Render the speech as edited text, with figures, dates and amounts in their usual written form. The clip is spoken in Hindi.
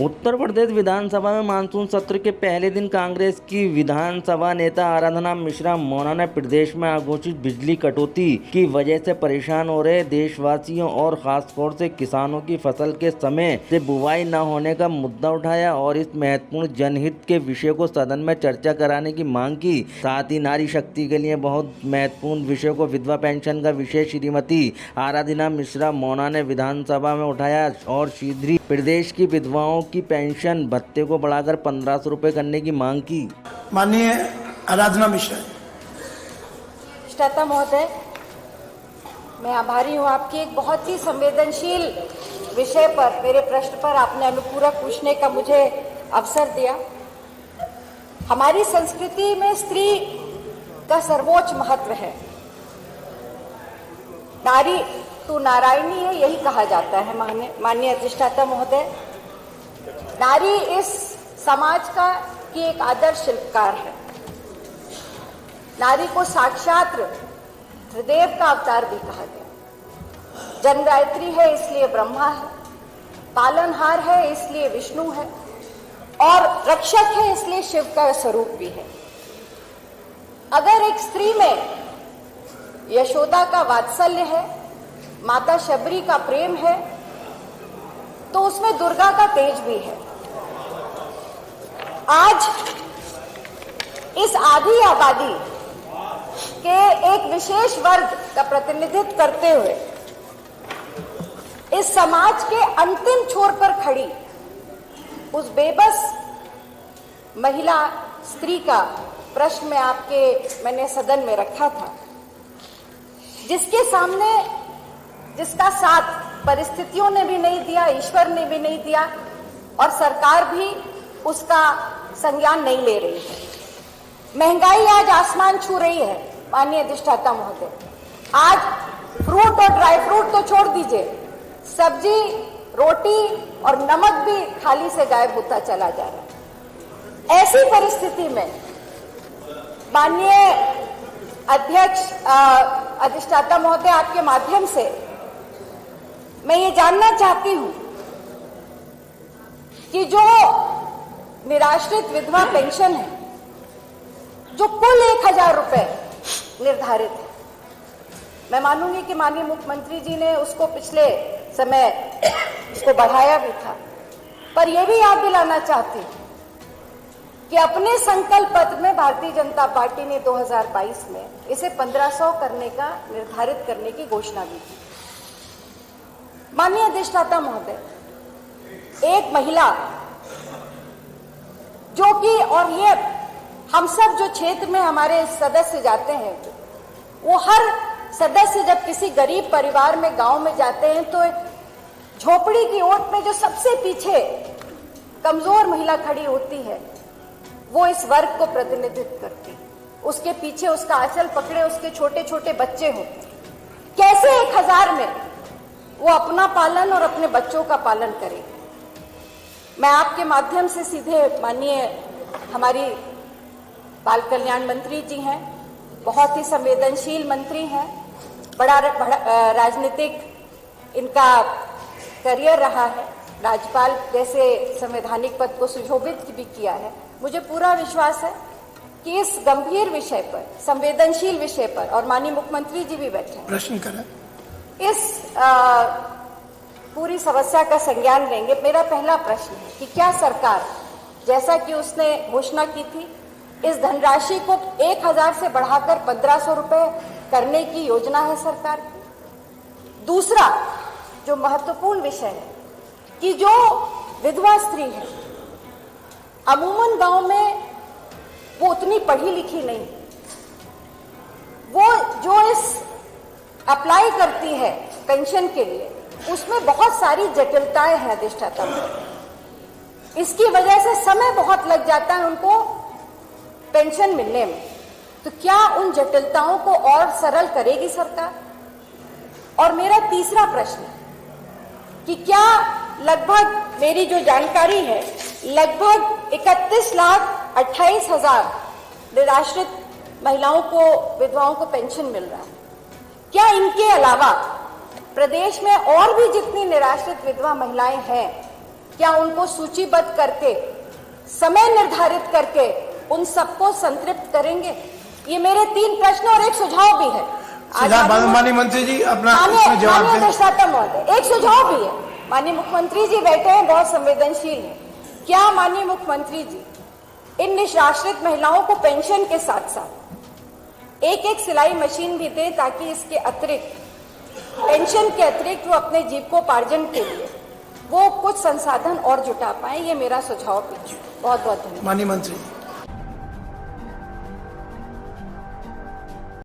उत्तर प्रदेश विधानसभा में मानसून सत्र के पहले दिन कांग्रेस की विधानसभा नेता आराधना मिश्रा मौना ने प्रदेश में अघोषित बिजली कटौती की वजह से परेशान हो रहे देशवासियों और खासतौर से किसानों की फसल के समय से बुवाई न होने का मुद्दा उठाया और इस महत्वपूर्ण जनहित के विषय को सदन में चर्चा कराने की मांग की। साथ ही नारी शक्ति के लिए बहुत महत्वपूर्ण विषय को विधवा पेंशन का विषय श्रीमती आराधना मिश्रा मौना ने विधानसभा में उठाया और शीघ्र ही प्रदेश की विधवाओं की पेंशन भत्ते को बढ़ाकर 1500 रुपए करने की मांग की। माननीय आराधना मिश्रा महोदय, मैं आभारी हूँ आपकी एक बहुत ही संवेदनशील विषय पर मेरे प्रश्न पर आपने अनुपूरक पूछने का मुझे अवसर दिया। हमारी संस्कृति में स्त्री का सर्वोच्च महत्व है। नारी तू नारायणी है, यही कहा जाता है। माननीय अधिष्ठाता महोदय, नारी इस समाज का की एक आदर्श शिल्पकार है। नारी को साक्षात त्रिदेव का अवतार भी कहा गया। जन्मदायित्री है इसलिए ब्रह्मा है, पालनहार है इसलिए विष्णु है और रक्षक है इसलिए शिव का स्वरूप भी है। अगर एक स्त्री में यशोदा का वात्सल्य है, माता शबरी का प्रेम है, तो उसमें दुर्गा का तेज भी है। आज इस आधी आबादी के एक विशेष वर्ग का प्रतिनिधित्व करते हुए इस समाज के अंतिम छोर पर खड़ी उस बेबस महिला स्त्री का प्रश्न मैंने सदन में रखा था, जिसके सामने जिसका साथ परिस्थितियों ने भी नहीं दिया, ईश्वर ने भी नहीं दिया और सरकार भी उसका संज्ञान नहीं ले रही है। महंगाई आज आसमान छू रही है। माननीय अधिष्ठाता महोदय, आज फ्रूट और ड्राई फ्रूट तो छोड़ दीजिए, सब्जी, रोटी और नमक भी थाली से गायब होता चला जा रहा है। ऐसी परिस्थिति में माननीय अध्यक्ष अधिष्ठाता महोदय, आपके माध्यम से मैं ये जानना चाहती हूं कि जो निराश्रित विधवा पेंशन है, जो कुल 1000 रुपए निर्धारित है, मैं मानूंगी कि माननीय मुख्यमंत्री जी ने उसको पिछले समय उसको बढ़ाया भी था, पर यह भी याद दिलाना चाहती हूं कि अपने संकल्प पत्र में भारतीय जनता पार्टी ने 2022 में इसे 1500 करने का निर्धारित करने की घोषणा भी की। माननीय अधिष्ठाता महोदय, एक महिला जो कि, और ये हम सब जो क्षेत्र में हमारे सदस्य जाते हैं, वो हर सदस्य जब किसी गरीब परिवार में गांव में जाते हैं तो झोपड़ी की ओट में जो सबसे पीछे कमजोर महिला खड़ी होती है, वो इस वर्ग को प्रतिनिधित्व करती। उसके पीछे उसका आंचल पकड़े उसके छोटे छोटे बच्चे हों। कैसे 1000 में वो अपना पालन और अपने बच्चों का पालन करे? मैं आपके माध्यम से सीधे माननीय हमारी बाल कल्याण मंत्री जी हैं, बहुत ही संवेदनशील मंत्री हैं, बड़ा राजनीतिक इनका करियर रहा है, राज्यपाल जैसे संवैधानिक पद को सुशोभित भी किया है। मुझे पूरा विश्वास है कि इस गंभीर विषय पर, संवेदनशील विषय पर, और माननीय मुख्यमंत्री जी भी बैठे हैं, प्रश्न करें, इस पूरी समस्या का संज्ञान लेंगे। मेरा पहला प्रश्न है कि क्या सरकार, जैसा कि उसने घोषणा की थी, इस धनराशि को 1000 से बढ़ाकर 1500 रुपए करने की योजना है सरकार की? दूसरा जो महत्वपूर्ण विषय है कि जो विधवा स्त्री है, अमूमन गांव में वो उतनी पढ़ी लिखी नहीं, वो जो इस अप्लाई करती है पेंशन के लिए, उसमें बहुत सारी जटिलताएं हैं अधिष्ठाता में। इसकी वजह से समय बहुत लग जाता है उनको पेंशन मिलने में। तो क्या उन जटिलताओं को और सरल करेगी सरकार? और मेरा तीसरा प्रश्न कि क्या लगभग, मेरी जो जानकारी है, लगभग 31,28,000 निराश्रित महिलाओं को, विधवाओं को पेंशन मिल रहा है। क्या इनके अलावा प्रदेश में और भी जितनी निराश्रित विधवा महिलाएं हैं, क्या उनको सूचीबद्ध करके समय निर्धारित करके उन सबको संतृप्त करेंगे? ये मेरे 3 प्रश्न और एक सुझाव भी है। माननीय मंत्री जी अपना इसमें जवाब दें। अधिष्ठाता महोदय, एक सुझाव भी है। माननीय मुख्यमंत्री जी बैठे हैं, बहुत संवेदनशील हैं। क्या माननीय मुख्यमंत्री जी इन निराश्रित महिलाओं को पेंशन के साथ साथ एक सिलाई मशीन भी दे, ताकि इसके अतिरिक्त, पेंशन के अतिरिक्त वो अपने जीविकोपार्जन के लिए वो कुछ संसाधन और जुटा पाए? ये मेरा सुझाव भी है। बहुत बहुत धन्यवाद। माननीय मंत्री।